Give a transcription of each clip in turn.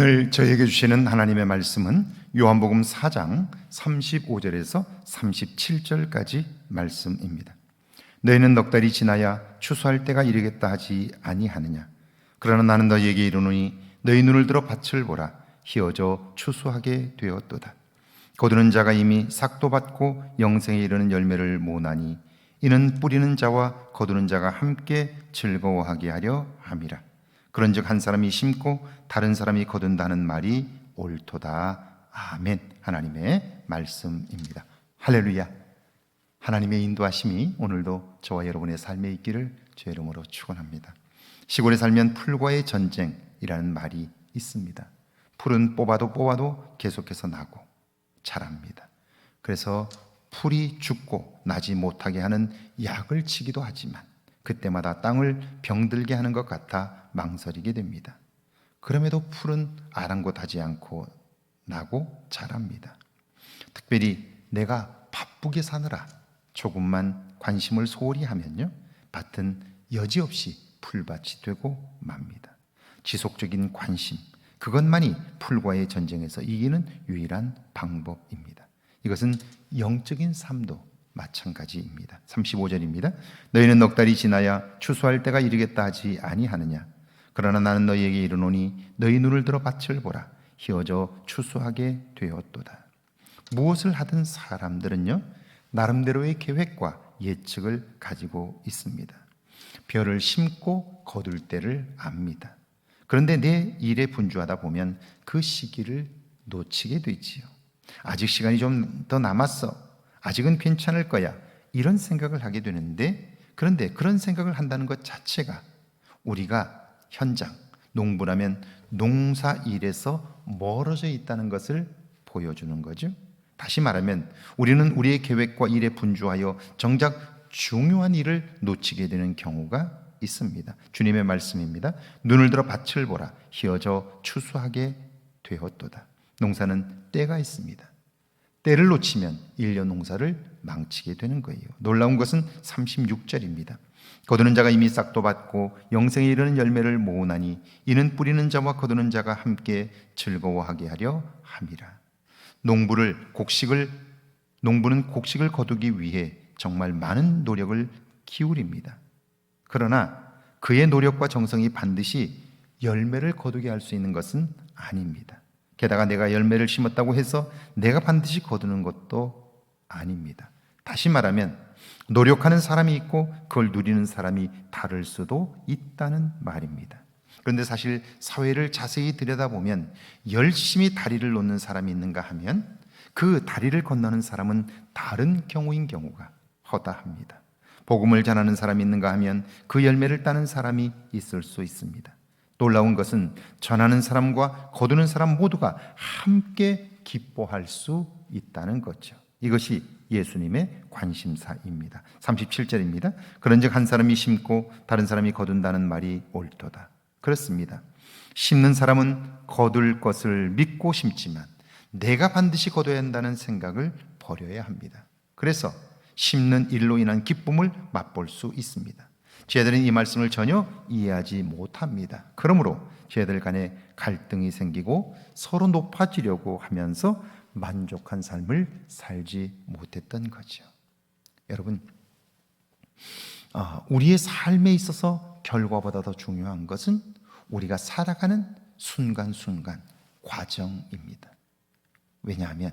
오늘 저에게 주시는 하나님의 말씀은 요한복음 4장 35절에서 37절까지 말씀입니다. 너희는 넉 달이 지나야 추수할 때가 이르겠다 하지 아니하느냐? 그러나 나는 너희에게 이르노니 너희 눈을 들어 밭을 보라. 희어져 추수하게 되었도다. 거두는 자가 이미 삭도 받고 영생에 이르는 열매를 모으나니 이는 뿌리는 자와 거두는 자가 함께 즐거워하게 하려 함이라. 그런즉 한 사람이 심고 다른 사람이 거둔다는 말이 옳도다. 아멘. 하나님의 말씀입니다. 할렐루야. 하나님의 인도하심이 오늘도 저와 여러분의 삶에 있기를 주의 이름으로 축원합니다. 시골에 살면 풀과의 전쟁이라는 말이 있습니다. 풀은 뽑아도 계속해서 나고 자랍니다. 그래서 풀이 죽고 나지 못하게 하는 약을 치기도 하지만 그때마다 땅을 병들게 하는 것 같아 망설이게 됩니다. 그럼에도 풀은 아랑곳하지 않고 나고 자랍니다. 특별히 내가 바쁘게 사느라 조금만 관심을 소홀히 하면요, 밭은 여지없이 풀밭이 되고 맙니다. 지속적인 관심, 그것만이 풀과의 전쟁에서 이기는 유일한 방법입니다. 이것은 영적인 삶도 마찬가지입니다. 35절입니다. 너희는 넉 달이 지나야 추수할 때가 이르겠다 하지 아니하느냐? 그러나 나는 너희에게 이르노니 너희 눈을 들어 밭을 보라. 희어져 추수하게 되었도다. 무엇을 하든 사람들은요, 나름대로의 계획과 예측을 가지고 있습니다. 벼를 심고 거둘 때를 압니다. 그런데 내 일에 분주하다 보면 그 시기를 놓치게 되지요. 아직 시간이 좀 더 남았어. 아직은 괜찮을 거야. 이런 생각을 하게 되는데, 그런데 그런 생각을 한다는 것 자체가 우리가 현장, 농부라면 농사 일에서 멀어져 있다는 것을 보여주는 거죠. 다시 말하면 우리는 우리의 계획과 일에 분주하여 정작 중요한 일을 놓치게 되는 경우가 있습니다. 주님의 말씀입니다. 눈을 들어 밭을 보라. 희어져 추수하게 되었도다. 농사는 때가 있습니다. 때를 놓치면 1년 농사를 망치게 되는 거예요. 놀라운 것은 36절입니다. 거두는 자가 이미 싹도 받고 영생에 이르는 열매를 모으나니 이는 뿌리는 자와 거두는 자가 함께 즐거워하게 하려 함이라. 농부는 곡식을 거두기 위해 정말 많은 노력을 기울입니다. 그러나 그의 노력과 정성이 반드시 열매를 거두게 할 수 있는 것은 아닙니다. 게다가 내가 열매를 심었다고 해서 내가 반드시 거두는 것도 아닙니다. 다시 말하면 노력하는 사람이 있고 그걸 누리는 사람이 다를 수도 있다는 말입니다. 그런데 사실 사회를 자세히 들여다보면 열심히 다리를 놓는 사람이 있는가 하면 그 다리를 건너는 사람은 다른 경우인 경우가 허다합니다. 복음을 전하는 사람이 있는가 하면 그 열매를 따는 사람이 있을 수 있습니다. 놀라운 것은 전하는 사람과 거두는 사람 모두가 함께 기뻐할 수 있다는 거죠. 이것이 예수님의 관심사입니다. 37절입니다. 그런즉 한 사람이 심고 다른 사람이 거둔다는 말이 옳도다. 그렇습니다. 심는 사람은 거둘 것을 믿고 심지만 내가 반드시 거둬야 한다는 생각을 버려야 합니다. 그래서 심는 일로 인한 기쁨을 맛볼 수 있습니다. 저희들은 이 말씀을 전혀 이해하지 못합니다. 그러므로 저희들 간에 갈등이 생기고 서로 높아지려고 하면서 만족한 삶을 살지 못했던 거죠. 여러분, 우리의 삶에 있어서 결과보다 더 중요한 것은 우리가 살아가는 순간순간 과정입니다. 왜냐하면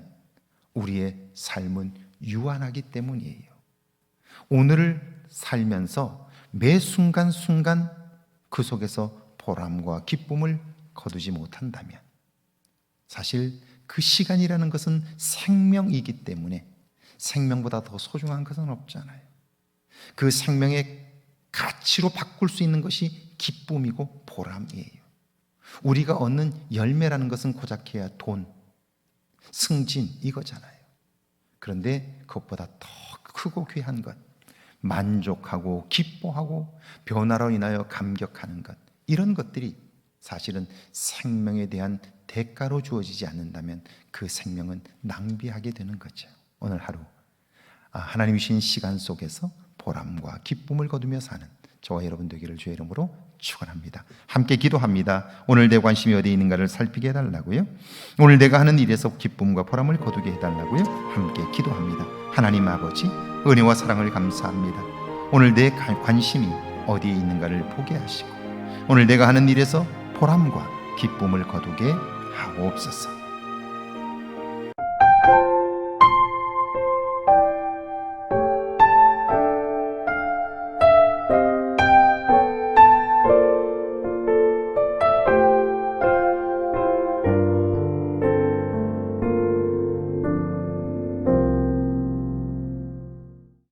우리의 삶은 유한하기 때문이에요. 오늘을 살면서 매 순간순간 그 속에서 보람과 기쁨을 거두지 못한다면 사실 그 시간이라는 것은 생명이기 때문에 생명보다 더 소중한 것은 없잖아요. 그 생명의 가치로 바꿀 수 있는 것이 기쁨이고 보람이에요. 우리가 얻는 열매라는 것은 고작해야 돈, 승진 이거잖아요. 그런데 그것보다 더 크고 귀한 것, 만족하고 기뻐하고 변화로 인하여 감격하는 것, 이런 것들이 사실은 생명에 대한 대가로 주어지지 않는다면 그 생명은 낭비하게 되는 거죠. 오늘 하루 하나님이 주신 시간 속에서 보람과 기쁨을 거두며 사는 저와 여러분 되기를 주의 이름으로 축원합니다. 함께 기도합니다. 오늘 내 관심이 어디에 있는가를 살피게 해달라고요. 오늘 내가 하는 일에서 기쁨과 보람을 거두게 해달라고요. 함께 기도합니다. 하나님 아버지, 은혜와 사랑을 감사합니다. 오늘 내 관심이 어디에 있는가를 보게 하시고 오늘 내가 하는 일에서 보람과 기쁨을 거두게 하옵소서.